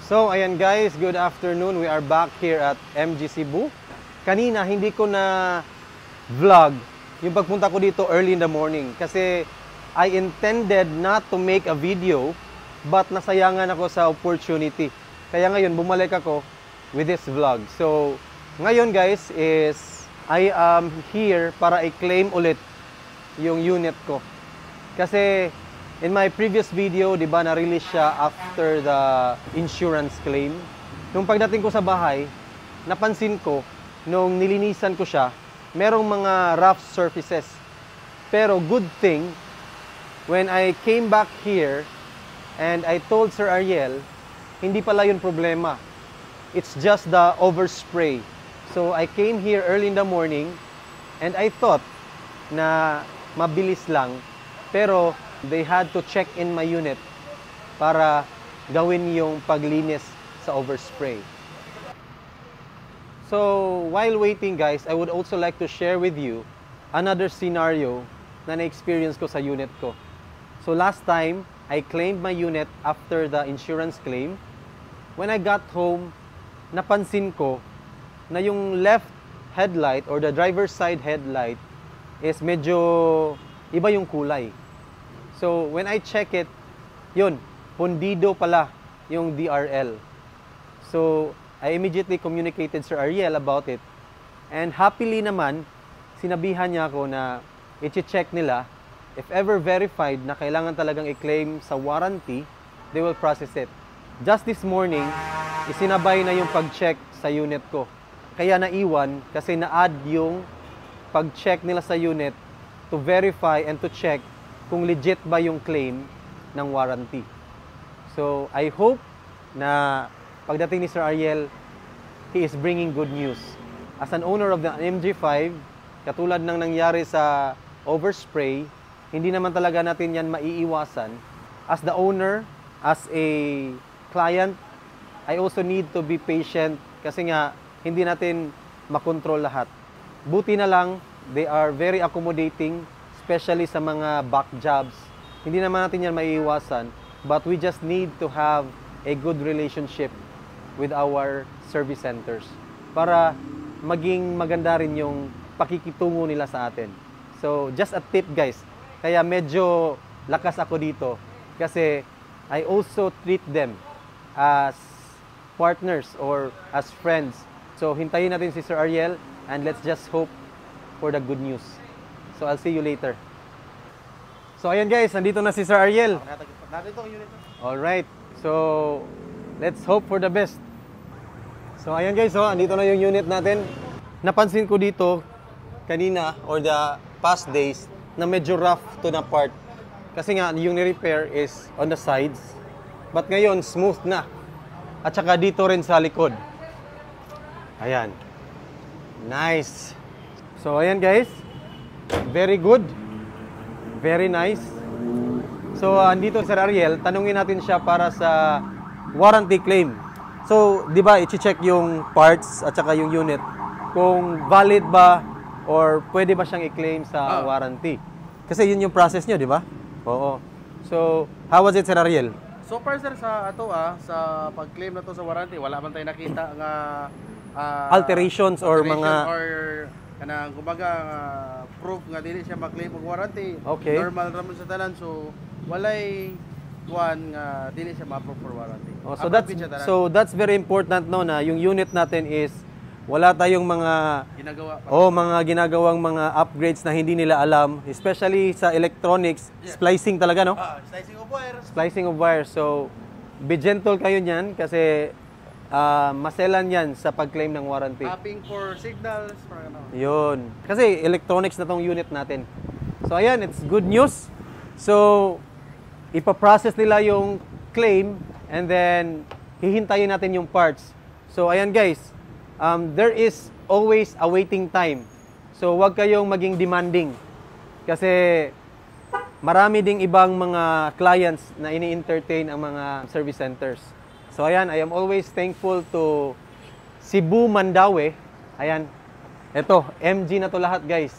So, ayan guys, good afternoon. We are back here at MG Cebu. Kanina, hindi ko na vlog yung pagpunta ko dito early in the morning kasi I intended not to make a video but nasayangan ako sa opportunity. Kaya ngayon, bumalik ako with this vlog. So, ngayon guys is I am here para i-claim ulit yung unit ko. Kasi in my previous video, di ba, na-release siya after the insurance claim. Nung pagdating ko sa bahay, napansin ko, nung nilinisan ko siya, merong mga rough surfaces. Pero good thing, when I came back here and I told Sir Ariel, hindi pala yun problema. It's just the overspray. So I came here early in the morning and I thought na mabilis lang. Pero they had to check in my unit para gawin yung paglinis sa overspray. So, while waiting guys, I would also like to share with you another scenario na na-experience ko sa unit ko. So, last time, I claimed my unit after the insurance claim. When I got home, napansin ko na yung left headlight or the driver's side headlight is medyo iba yung kulay. So, when I check it, yun, pundido pala yung DRL. So, I immediately communicated Sir Ariel about it. And happily naman, sinabihan niya ako na i-check nila. If ever verified na kailangan talagang i-claim sa warranty, they will process it. Just this morning, isinabay na yung pag-check sa unit ko. Kaya naiwan kasi na-add yung pag-check nila sa unit to verify and to check kung legit ba yung claim ng warranty. So, I hope na pagdating ni Sir Ariel, he is bringing good news. As an owner of the MG5, katulad ng nangyari sa overspray, hindi naman talaga natin yan maiiwasan. As the owner, as a client, I also need to be patient kasi nga hindi natin makontrol lahat. Buti na lang, they are very accommodating, especially sa mga back jobs. Hindi naman natin yan maiiwasan, but we just need to have a good relationship with our service centers para maging maganda rin yung pakikitungo nila sa atin. So, just a tip guys. Kaya medyo lakas ako dito kasi I also treat them as partners or as friends. So, hintayin natin si Sir Ariel and let's just hope for the good news. So, I'll see you later. So, ayan guys, nandito na si Sir Ariel. Alright. So, let's hope for the best. So, ayan guys, andito na yung unit natin. Napansin ko dito kanina or the past days na medyo rough to na part. Kasi nga, yung ni-repair is on the sides. But ngayon, smooth na. At saka dito rin sa likod. Ayan. Nice. So, ayan guys. Very good. Very nice. So, andito si Sir Ariel, tanungin natin siya para sa warranty claim. So, di ba, i-check yung parts at saka yung unit kung valid ba or pwede ba siyang i-claim sa warranty. Kasi yun yung process nyo, di ba? Oo. So, how was it, Sir Ariel? So far sir, sa sa pag-claim na to sa warranty, wala man tayo nakita nga alterations or mga kanang kumbaga proof nga dili siya ma-claim og warranty. Okay. Normal ra man sa tanan, so walay kuan nga dili siya ma-approve for warranty. Oh, that's very important no na yung unit natin is wala tayong mga mga ginagawang mga upgrades na hindi nila alam, especially sa electronics, splicing talaga no? Splicing of wires. Splicing of wires. So be gentle kayo niyan kasi maselan yan sa pag-claim ng warranty. Tapping for signals, for ano. Yun. Kasi electronics na tong unit natin. So ayan, it's good news. So ipaprocess nila yung claim and then hihintayin natin yung parts. So ayan guys, there is always a waiting time. So wag kayong maging demanding. Kasi marami ding ibang mga clients na ini-entertain ang mga service centers. So ayan, I am always thankful to Cebu, Mandaue. Ayan, eto, MG na to lahat guys.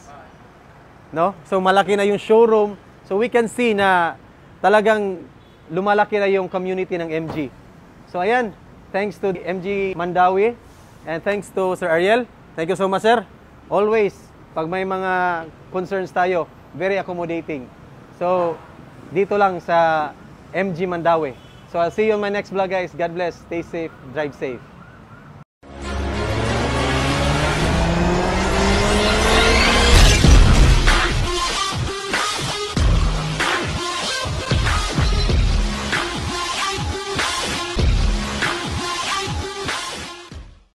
No? So malaki na yung showroom. So we can see na talagang lumalaki na yung community ng MG. So ayan, thanks to MG Mandawi, and thanks to Sir Ariel. Thank you so much, sir. Always, pag may mga concerns tayo, very accommodating. So, dito lang sa MG Mandawi. So, I'll see you on my next vlog, guys. God bless. Stay safe. Drive safe.